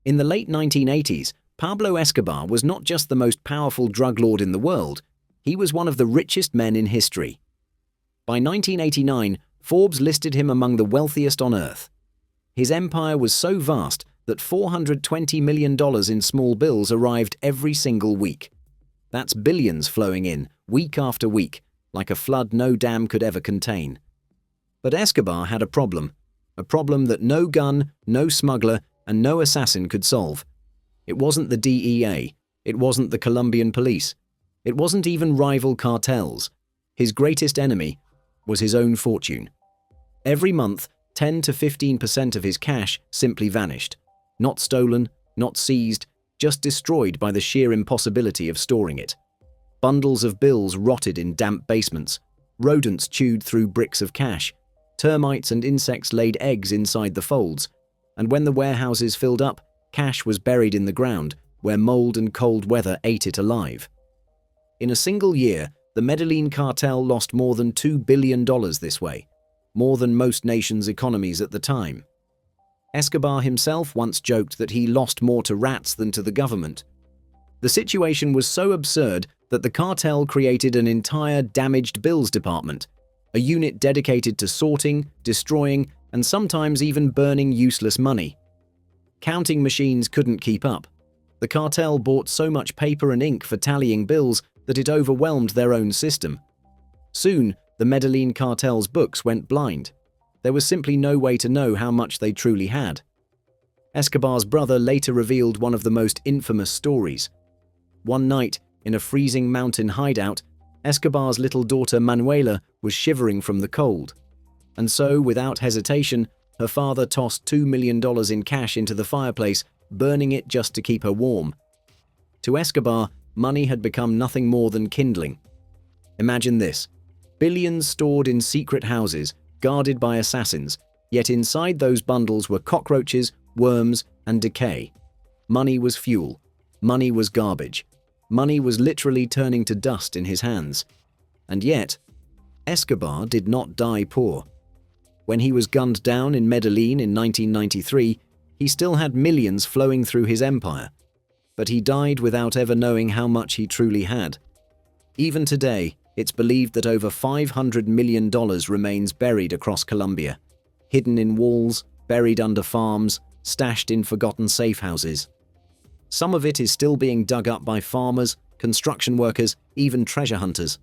In the late 1980s, Pablo Escobar was not just the most powerful drug lord in the world, he was one of the richest men in history. By 1989, Forbes listed him among the wealthiest on earth. His empire was so vast that $420 million in small bills arrived every single week. That's billions flowing in, week after week, like a flood no dam could ever contain. But Escobar had a problem that no gun, no smuggler, and no assassin could solve. It wasn't the DEA, it wasn't the Colombian police, it wasn't even rival cartels. His greatest enemy was his own fortune. Every month, 10 to 15% of his cash simply vanished. Not stolen, not seized, just destroyed by the sheer impossibility of storing it. Bundles of bills rotted in damp basements, rodents chewed through bricks of cash, termites and insects laid eggs inside the folds, and when the warehouses filled up, cash was buried in the ground, where mold and cold weather ate it alive. In a single year, the Medellin cartel lost more than $2 billion this way, more than most nations' economies at the time. Escobar himself once joked that he lost more to rats than to the government. The situation was so absurd that the cartel created an entire damaged bills department, a unit dedicated to sorting, destroying, and sometimes even burning useless money. Counting machines couldn't keep up. The cartel bought so much paper and ink for tallying bills that it overwhelmed their own system. Soon, the Medellin cartel's books went blind. There was simply no way to know how much they truly had. Escobar's brother later revealed one of the most infamous stories. One night, in a freezing mountain hideout, Escobar's little daughter Manuela was shivering from the cold. And so, without hesitation, her father tossed $2 million in cash into the fireplace, burning it just to keep her warm. To Escobar, money had become nothing more than kindling. Imagine this: billions stored in secret houses, guarded by assassins, yet inside those bundles were cockroaches, worms, and decay. Money was fuel. Money was garbage. Money was literally turning to dust in his hands. And yet, Escobar did not die poor. When he was gunned down in Medellin in 1993, he still had millions flowing through his empire. But he died without ever knowing how much he truly had. Even today, it's believed that over $500 million remains buried across Colombia, hidden in walls, buried under farms, stashed in forgotten safe houses. Some of it is still being dug up by farmers, construction workers, even treasure hunters.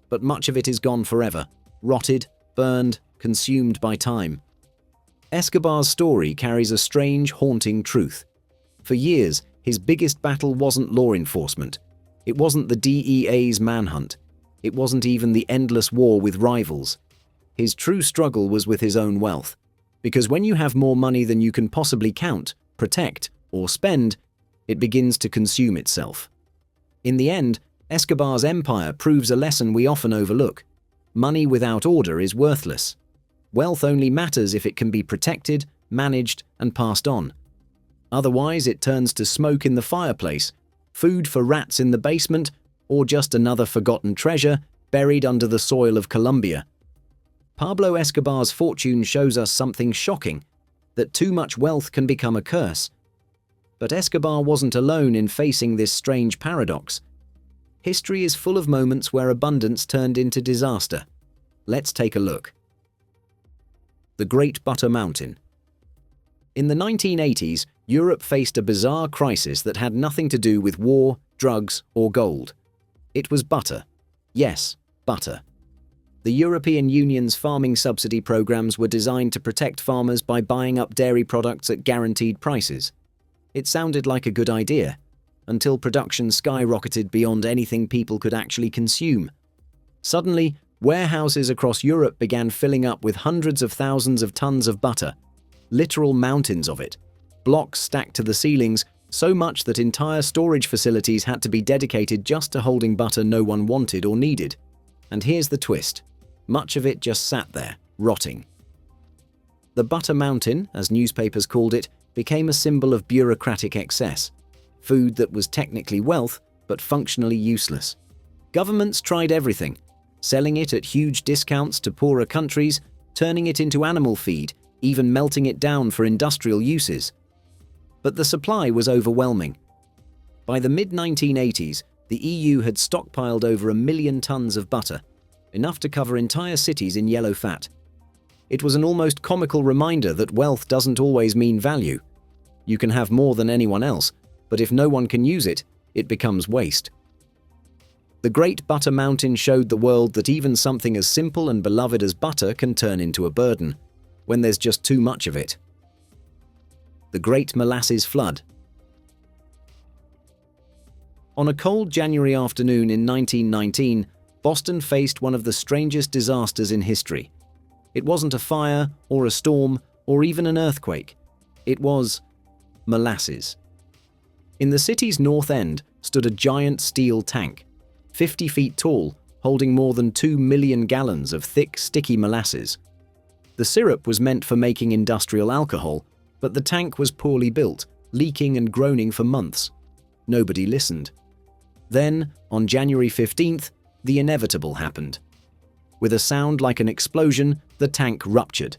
But much of it is gone forever, rotted, burned, consumed by time. Escobar's story carries a strange, haunting truth. For years, his biggest battle wasn't law enforcement. It wasn't the DEA's manhunt. It wasn't even the endless war with rivals. His true struggle was with his own wealth. Because when you have more money than you can possibly count, protect, or spend, it begins to consume itself. In the end, Escobar's empire proves a lesson we often overlook. Money without order is worthless. Wealth only matters if it can be protected, managed, and passed on. Otherwise, it turns to smoke in the fireplace, food for rats in the basement, or just another forgotten treasure buried under the soil of Colombia. Pablo Escobar's fortune shows us something shocking, that too much wealth can become a curse. But Escobar wasn't alone in facing this strange paradox. History is full of moments where abundance turned into disaster. Let's take a look. The Great Butter Mountain. In the 1980s, Europe faced a bizarre crisis that had nothing to do with war, drugs, or gold. It was butter. Yes, butter. The European Union's farming subsidy programs were designed to protect farmers by buying up dairy products at guaranteed prices. It sounded like a good idea, until production skyrocketed beyond anything people could actually consume. Suddenly, warehouses across Europe began filling up with hundreds of thousands of tons of butter, literal mountains of it, blocks stacked to the ceilings, so much that entire storage facilities had to be dedicated just to holding butter no one wanted or needed. And here's the twist. Much of it just sat there, rotting. The Butter Mountain, as newspapers called it, became a symbol of bureaucratic excess. Food that was technically wealth, but functionally useless. Governments tried everything, selling it at huge discounts to poorer countries, turning it into animal feed, even melting it down for industrial uses. but the supply was overwhelming. By the mid-1980s, the EU had stockpiled over 1 million tons of butter, enough to cover entire cities in yellow fat. It was an almost comical reminder that wealth doesn't always mean value. You can have more than anyone else, but if no one can use it, it becomes waste. The Great Butter Mountain showed the world that even something as simple and beloved as butter can turn into a burden, when there's just too much of it. The Great Molasses Flood. On a cold January afternoon in 1919, Boston faced one of the strangest disasters in history. It wasn't a fire, or a storm, or even an earthquake. It was molasses. In the city's north end stood a giant steel tank, 50 feet tall, holding more than 2 million gallons of thick, sticky molasses. The syrup was meant for making industrial alcohol, but the tank was poorly built, leaking and groaning for months. Nobody listened. Then, on January 15th, the inevitable happened. With a sound like an explosion, the tank ruptured.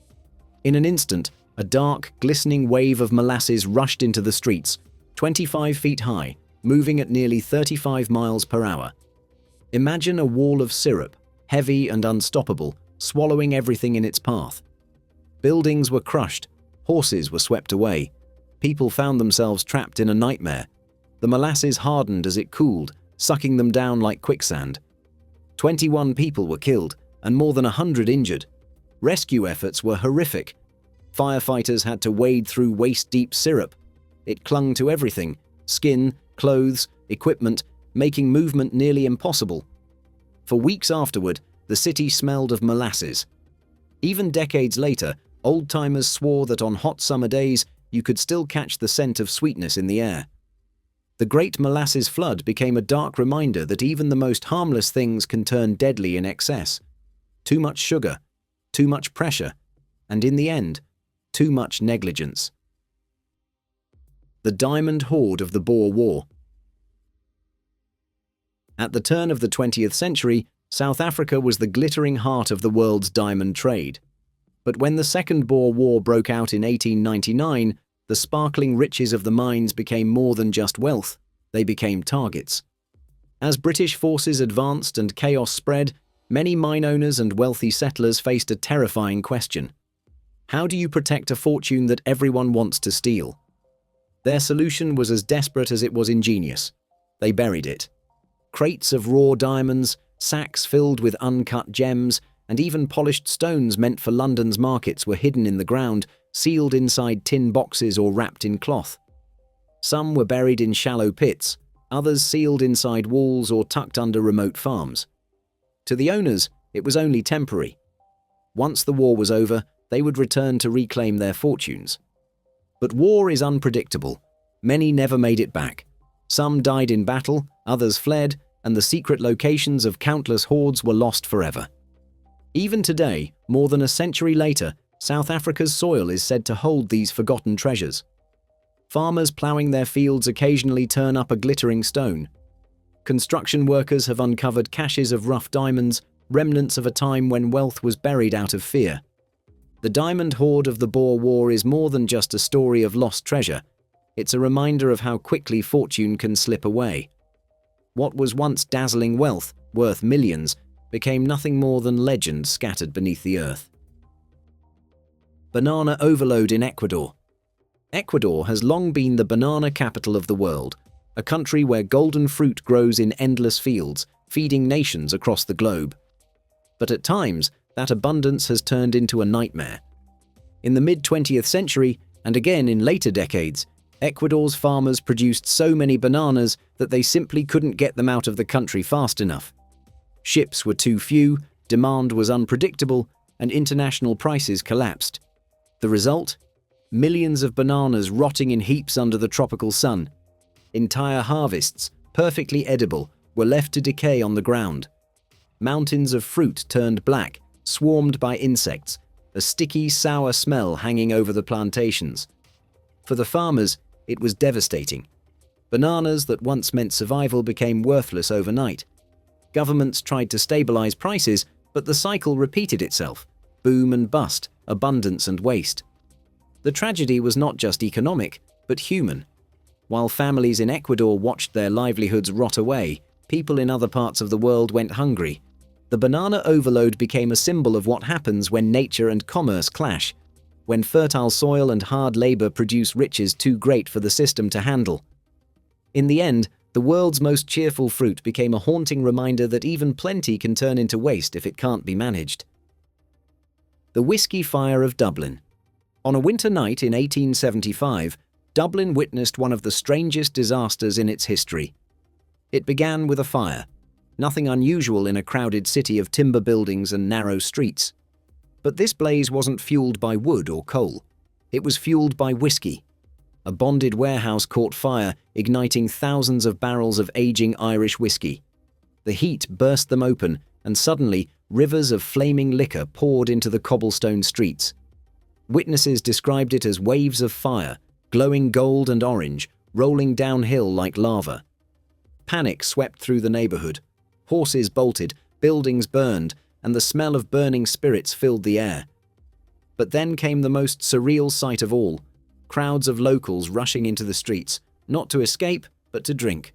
In an instant, a dark, glistening wave of molasses rushed into the streets, 25 feet high, moving at nearly 35 miles per hour. Imagine a wall of syrup, heavy and unstoppable, swallowing everything in its path. Buildings were crushed, horses were swept away. People found themselves trapped in a nightmare. The molasses hardened as it cooled, sucking them down like quicksand. 21 people were killed and more than 100 injured. Rescue efforts were horrific. Firefighters had to wade through waist-deep syrup. It clung to everything: skin, clothes, equipment, making movement nearly impossible. For weeks afterward, the city smelled of molasses. Even decades later, old-timers swore that on hot summer days, you could still catch the scent of sweetness in the air. The Great Molasses Flood became a dark reminder that even the most harmless things can turn deadly in excess. Too much sugar, too much pressure, and in the end, too much negligence. The Diamond Hoard of the Boer War. At the turn of the 20th century, South Africa was the glittering heart of the world's diamond trade. But when the Second Boer War broke out in 1899, the sparkling riches of the mines became more than just wealth, they became targets. As British forces advanced and chaos spread, many mine owners and wealthy settlers faced a terrifying question. How do you protect a fortune that everyone wants to steal? Their solution was as desperate as it was ingenious. They buried it. Crates of raw diamonds, sacks filled with uncut gems, and even polished stones meant for London's markets were hidden in the ground, sealed inside tin boxes or wrapped in cloth. Some were buried in shallow pits, others sealed inside walls or tucked under remote farms. To the owners, it was only temporary. Once the war was over, they would return to reclaim their fortunes. But war is unpredictable. Many never made it back. Some died in battle, others fled, and the secret locations of countless hoards were lost forever. Even today, more than a century later, South Africa's soil is said to hold these forgotten treasures. Farmers ploughing their fields occasionally turn up a glittering stone. Construction workers have uncovered caches of rough diamonds, remnants of a time when wealth was buried out of fear. The Diamond Hoard of the Boer War is more than just a story of lost treasure. It's a reminder of how quickly fortune can slip away. What was once dazzling wealth, worth millions, became nothing more than legend scattered beneath the earth. Banana overload in Ecuador. Ecuador has long been the banana capital of the world, a country where golden fruit grows in endless fields, feeding nations across the globe. But at times, that abundance has turned into a nightmare. In the mid-20th century, and again in later decades, Ecuador's farmers produced so many bananas that they simply couldn't get them out of the country fast enough. Ships were too few, demand was unpredictable, and international prices collapsed. The result? Millions of bananas rotting in heaps under the tropical sun. Entire harvests, perfectly edible, were left to decay on the ground. Mountains of fruit turned black, swarmed by insects, a sticky, sour smell hanging over the plantations. For the farmers, it was devastating. Bananas that once meant survival became worthless overnight. Governments tried to stabilize prices, but the cycle repeated itself: boom and bust, abundance and waste. The tragedy was not just economic, but human. While families in Ecuador watched their livelihoods rot away, people in other parts of the world went hungry. The banana overload became a symbol of what happens when nature and commerce clash, when fertile soil and hard labor produce riches too great for the system to handle. In the end, the world's most cheerful fruit became a haunting reminder that even plenty can turn into waste if it can't be managed. The Whiskey Fire of Dublin. On a winter night in 1875, Dublin witnessed one of the strangest disasters in its history. It began with a fire, nothing unusual in a crowded city of timber buildings and narrow streets. But this blaze wasn't fueled by wood or coal. It was fueled by whiskey. A bonded warehouse caught fire, igniting thousands of barrels of aging Irish whiskey. The heat burst them open, and suddenly, rivers of flaming liquor poured into the cobblestone streets. Witnesses described it as waves of fire, glowing gold and orange, rolling downhill like lava. Panic swept through the neighborhood. Horses bolted, buildings burned, and the smell of burning spirits filled the air. But then came the most surreal sight of all: crowds of locals rushing into the streets, not to escape, but to drink.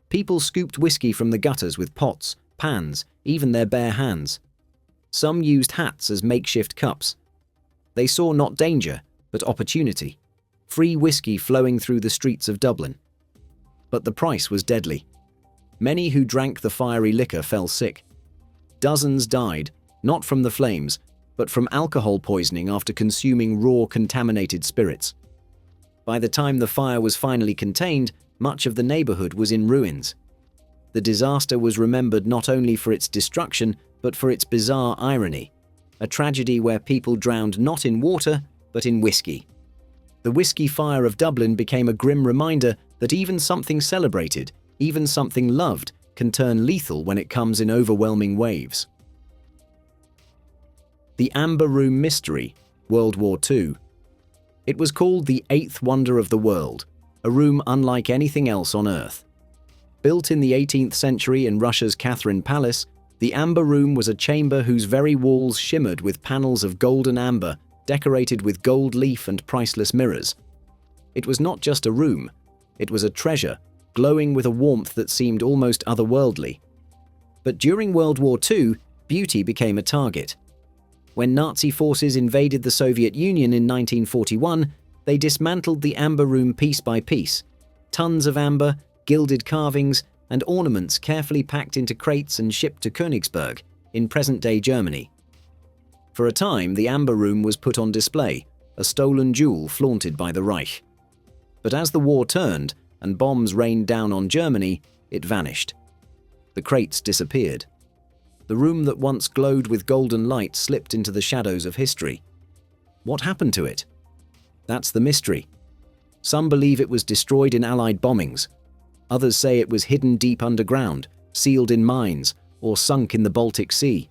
People scooped whiskey from the gutters with pots, pans, even their bare hands. Some used hats as makeshift cups. They saw not danger, but opportunity. Free whiskey flowing through the streets of Dublin. But the price was deadly. Many who drank the fiery liquor fell sick. Dozens died, not from the flames, but from alcohol poisoning after consuming raw contaminated spirits. By the time the fire was finally contained, much of the neighborhood was in ruins. The disaster was remembered not only for its destruction, but for its bizarre irony, a tragedy where people drowned not in water, but in whiskey. The Whiskey Fire of Dublin became a grim reminder that even something celebrated, even something loved, can turn lethal when it comes in overwhelming waves. The Amber Room Mystery, World War II. It was called the Eighth Wonder of the World, a room unlike anything else on Earth. Built in the 18th century in Russia's Catherine Palace, the Amber Room was a chamber whose very walls shimmered with panels of golden amber, decorated with gold leaf and priceless mirrors. It was not just a room, it was a treasure, glowing with a warmth that seemed almost otherworldly. But during World War II, beauty became a target. When Nazi forces invaded the Soviet Union in 1941, they dismantled the Amber Room piece by piece. Tons of amber, gilded carvings, and ornaments carefully packed into crates and shipped to Königsberg, in present-day Germany. For a time, the Amber Room was put on display, a stolen jewel flaunted by the Reich. But as the war turned and bombs rained down on Germany, it vanished. The crates disappeared. The room that once glowed with golden light slipped into the shadows of history. What happened to it? That's the mystery. Some believe it was destroyed in Allied bombings. Others say it was hidden deep underground, sealed in mines, or sunk in the Baltic Sea.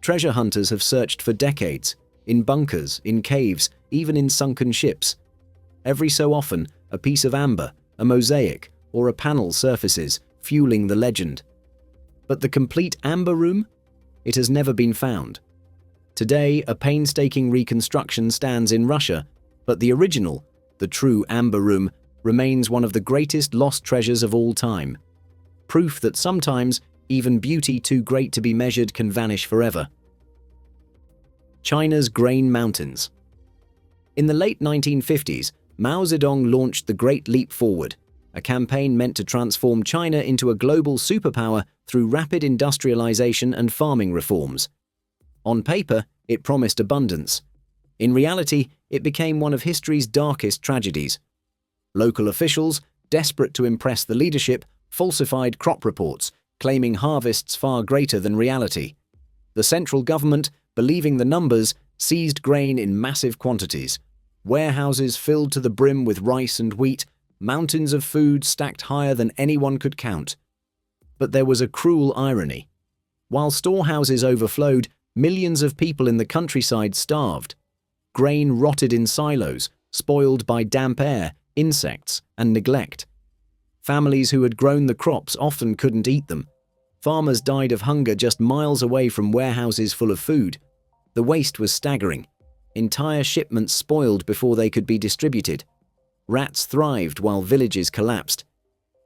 Treasure hunters have searched for decades, in bunkers, in caves, even in sunken ships. Every so often, a piece of amber, a mosaic, or a panel surfaces, fueling the legend. But the complete Amber Room? It has never been found. Today, a painstaking reconstruction stands in Russia, but the original, the true Amber Room, remains one of the greatest lost treasures of all time. Proof that sometimes, even beauty too great to be measured can vanish forever. China's Grain Mountains. In the late 1950s, Mao Zedong launched the Great Leap Forward, a campaign meant to transform China into a global superpower through rapid industrialization and farming reforms. On paper, it promised abundance. In reality, it became one of history's darkest tragedies. Local officials, desperate to impress the leadership, falsified crop reports, claiming harvests far greater than reality. The central government, believing the numbers, seized grain in massive quantities. Warehouses filled to the brim with rice and wheat, mountains of food stacked higher than anyone could count. But there was a cruel irony. While storehouses overflowed, millions of people in the countryside starved. Grain rotted in silos, spoiled by damp air, insects, and neglect. Families who had grown the crops often couldn't eat them. Farmers died of hunger just miles away from warehouses full of food. The waste was staggering. Entire shipments spoiled before they could be distributed. Rats thrived while villages collapsed.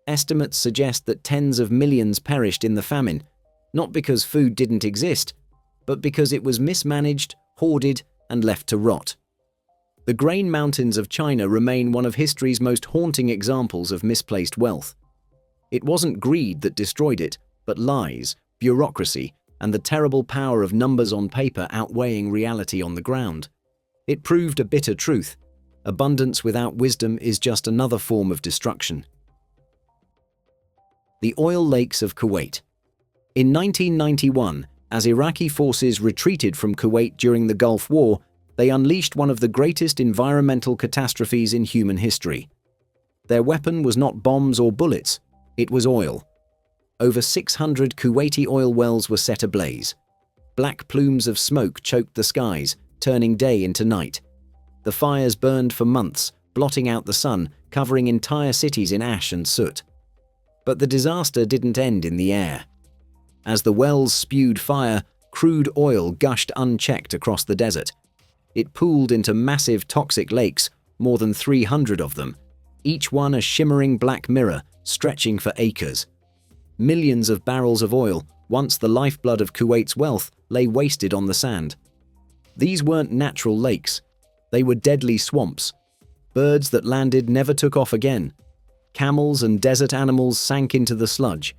Estimates suggest that tens of millions perished in the famine, not because food didn't exist, but because it was mismanaged, hoarded, and left to rot. The grain mountains of China remain one of history's most haunting examples of misplaced wealth. It wasn't greed that destroyed it, but lies, bureaucracy, and the terrible power of numbers on paper outweighing reality on the ground. It proved a bitter truth: abundance without wisdom is just another form of destruction. The oil lakes of Kuwait. In 1991, as Iraqi forces retreated from Kuwait during the Gulf War, they unleashed one of the greatest environmental catastrophes in human history. Their weapon was not bombs or bullets, it was oil. Over 600 Kuwaiti oil wells were set ablaze. Black plumes of smoke choked the skies, turning day into night. The fires burned for months, blotting out the sun, covering entire cities in ash and soot. But the disaster didn't end in the air. As the wells spewed fire, crude oil gushed unchecked across the desert. It pooled into massive toxic lakes, more than 300 of them, each one a shimmering black mirror stretching for acres. Millions of barrels of oil, once the lifeblood of Kuwait's wealth, lay wasted on the sand. These weren't natural lakes. They were deadly swamps. Birds that landed never took off again. Camels and desert animals sank into the sludge.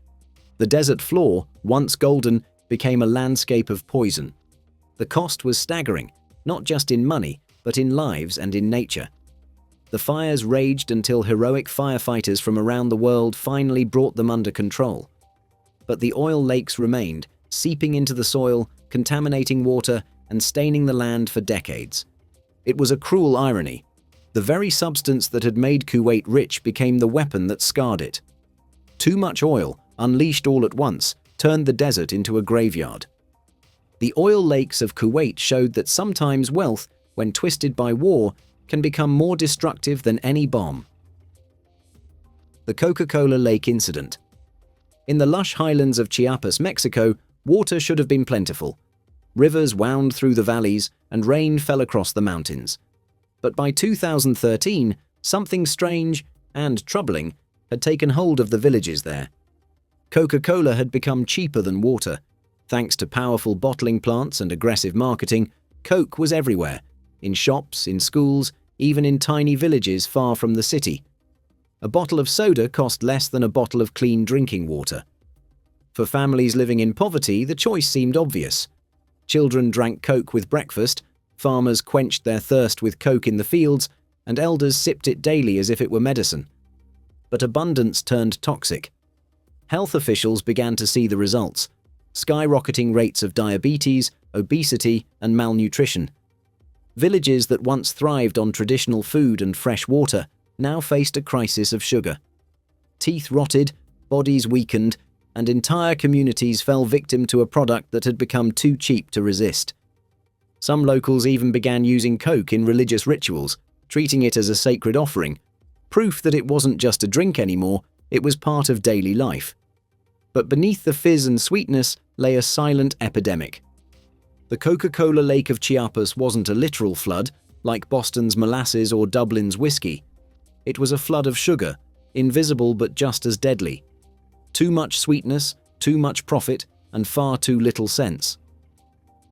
The desert floor, once golden, became a landscape of poison. The cost was staggering, not just in money, but in lives and in nature. The fires raged until heroic firefighters from around the world finally brought them under control. But the oil lakes remained, seeping into the soil, contaminating water, and staining the land for decades. It was a cruel irony. The very substance that had made Kuwait rich became the weapon that scarred it. Too much oil, unleashed all at once, turned the desert into a graveyard. The oil lakes of Kuwait showed that sometimes wealth, when twisted by war, can become more destructive than any bomb. The Coca-Cola Lake Incident. In the lush highlands of Chiapas, Mexico, water should have been plentiful. Rivers wound through the valleys, and rain fell across the mountains. But by 2013, something strange and troubling had taken hold of the villages there. Coca-Cola had become cheaper than water. Thanks to powerful bottling plants and aggressive marketing, Coke was everywhere, in shops, in schools, even in tiny villages far from the city. A bottle of soda cost less than a bottle of clean drinking water. For families living in poverty, the choice seemed obvious. Children drank Coke with breakfast, farmers quenched their thirst with Coke in the fields, and elders sipped it daily as if it were medicine. But abundance turned toxic. Health officials began to see the results: skyrocketing rates of diabetes, obesity, and malnutrition. Villages that once thrived on traditional food and fresh water now faced a crisis of sugar. Teeth rotted, bodies weakened, and entire communities fell victim to a product that had become too cheap to resist. Some locals even began using Coke in religious rituals, treating it as a sacred offering, proof that it wasn't just a drink anymore, it was part of daily life. But beneath the fizz and sweetness lay a silent epidemic. The Coca-Cola Lake of Chiapas wasn't a literal flood, like Boston's Molasses or Dublin's whiskey. It was a flood of sugar, invisible but just as deadly. Too much sweetness, too much profit, and far too little sense.